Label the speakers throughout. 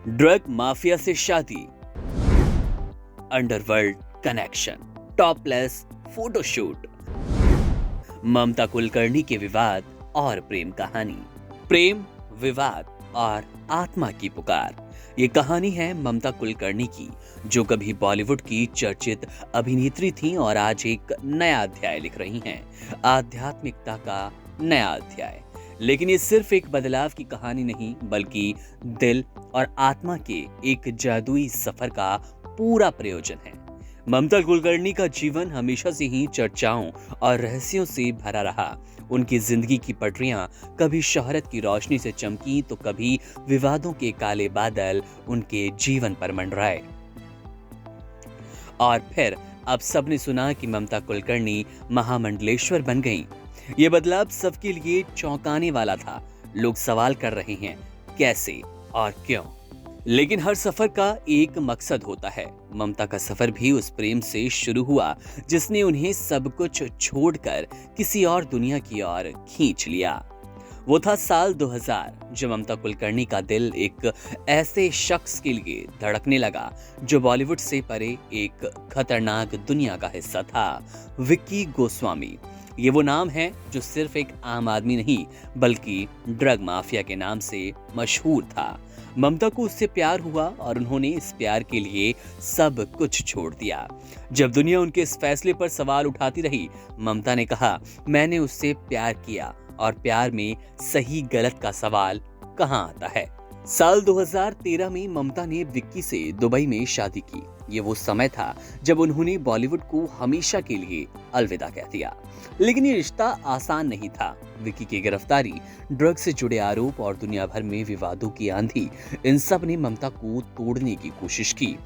Speaker 1: Drug mafia से शादी, underworld connection, topless photoshoot, ममता कुलकर्णी के विवाद और प्रेम कहानी। प्रेम, विवाद और आत्मा की पुकार। ये कहानी है ममता कुलकर्णी की, जो कभी बॉलीवुड की चर्चित अभिनेत्री थीं और आज एक नया अध्याय लिख रही हैं, आध्यात्मिकता का नया अध्याय। लेकिन ये सिर्फ एक बदलाव की कहानी नहीं, बल्कि दिल और आत्मा के एक जादुई सफर का पूरा प्रयोजन है। ममता कुलकर्णी का जीवन हमेशा से ही चर्चाओं और रहस्यों से भरा रहा। उनकी जिंदगी की पटरियां कभी शोहरत की रोशनी से चमकी तो कभी विवादों के काले बादल उनके जीवन पर मंडराए। और फिर अब सबने सुना कि ममता कुलकर्णी महामंडलेश्वर बन गईं। ये बदलाव सबके लिए चौंकाने वाला था। लोग सवाल कर रहे हैं, कैसे और क्यों? लेकिन हर सफर का एक मकसद होता है। ममता का सफर भी उस प्रेम से शुरू हुआ जिसने उन्हें सब कुछ छोड़कर किसी और दुनिया की ओर खींच लिया। वो था साल 2000, जब ममता कुलकर्णी का दिल एक ऐसे शख्स के लिए धड़कने लगा जो बॉलीवुड से परे एक खतरनाक दुनिया का हिस्सा था, विक्की गोस्वामी। ये वो नाम है जो सिर्फ एक आम आदमी नहीं, बल्कि ड्रग माफिया के नाम से मशहूर था। ममता को उससे प्यार हुआ और उन्होंने इस प्यार के लिए सब कुछ छोड़ दिया। जब दुनिया उनके इस फैसले पर सवाल उठाती रही, ममता ने कहा, मैंने उससे प्यार किया और प्यार में सही गलत का सवाल कहाँ आता है। साल 2013 में ममता ने विक्की से दुबई में शादी की। ये वो समय था जब उन्होंने बॉलीवुड को हमेशा के लिए अलविदा कह दिया। लेकिन ये रिश्ता आसान नहीं था। विक्की की गिरफ्तारी, ड्रग से जुड़े आरोप और दुनिया भर में विवादों की आंधी, इन सब ने ममता को तोड़ने की कोशिश की।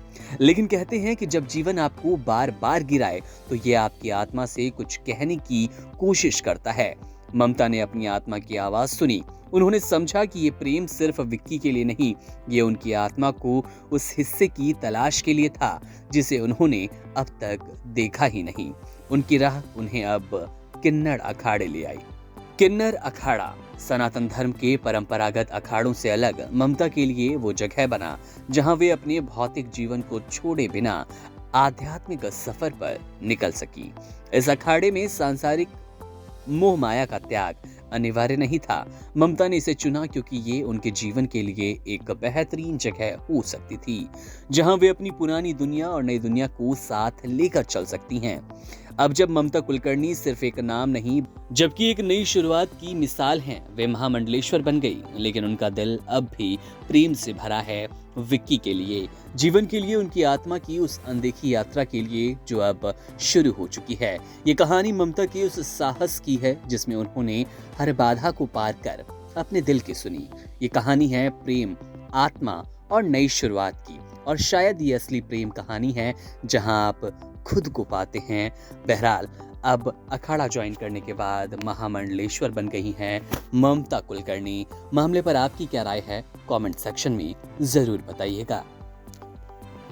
Speaker 1: लेकिन कहते हैं कि जब जीवन आपको बार बार गिराए तो ये आपकी आत्मा से कुछ कहने की कोशिश करता है। ममता ने अपनी आत्मा की आवाज सुनी। उन्होंने समझा कि ये प्रेम सिर्फ विक्की के लिए नहीं, ये उनकी आत्मा को उस हिस्से की तलाश के लिए था जिसे उन्होंने अब तक देखा ही नहीं। उनकी राह उन्हें अब किन्नर अखाड़े ले आई। किन्नर अखाड़ा सनातन धर्म के परंपरागत अखाड़ों से अलग ममता के लिए वो जगह बना जहां वे अपने भौतिक जीवन को छोड़े बिना आध्यात्मिक सफर पर निकल सकी। इस अखाड़े में सांसारिक मोह माया का त्याग अनिवार्य नहीं था। ममता ने इसे चुना क्योंकि ये उनके जीवन के लिए एक बेहतरीन जगह हो सकती थी, जहां वे अपनी पुरानी दुनिया और नई दुनिया को साथ लेकर चल सकती हैं। अब जब ममता कुलकर्णी सिर्फ एक नाम नहीं, जबकि एक नई शुरुआत की मिसाल हैं, वे महामंडलेश्वर बन गई। लेकिन उनका दिल अब भी प्रेम से भरा है, विक्की के लिए, जीवन के लिए, उनकी आत्मा की उस अनदेखी यात्रा के लिए जो अब शुरू हो चुकी है। ये कहानी ममता के उस साहस की है जिसमें उन्होंने हर बाधा को पार कर अपने दिल की सुनी। ये कहानी है प्रेम, आत्मा और नई शुरुआत की, और शायद ये असली प्रेम कहानी है जहां आप खुद को पाते हैं। बहरहाल, अब अखाड़ा ज्वाइन करने के बाद महामंडलेश्वर बन गई हैं ममता कुलकर्णी। मामले पर आपकी क्या राय है? कमेंट सेक्शन में जरूर बताइएगा।